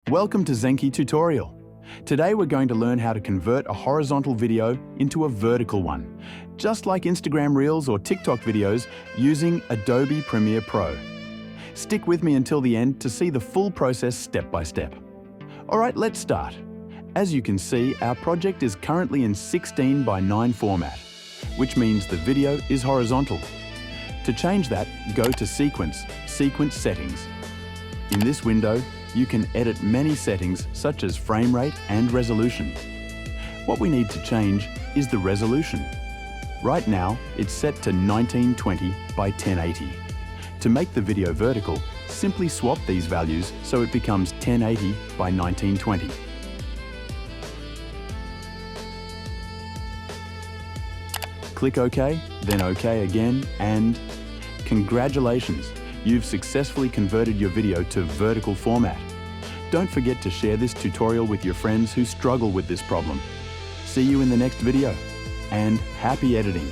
Welcome to Znky tutorial. Today we're going to learn how to convert a horizontal video into a vertical one, just like Instagram Reels or TikTok videos using Adobe Premiere Pro. Stick with me until the end to see the full process step by step. Alright, let's start. As you can see, our project is currently in 16:9 format, which means the video is horizontal. To change that, go to Sequence Settings. In this window, you can edit many settings such as frame rate and resolution. What we need to change is the resolution. Right now, it's set to 1920 by 1080. To make the video vertical, simply swap these values so it becomes 1080 by 1920. Click OK, then OK again, and congratulations! You've successfully converted your video to vertical format. Don't forget to share this tutorial with your friends who struggle with this problem. See you in the next video, and happy editing!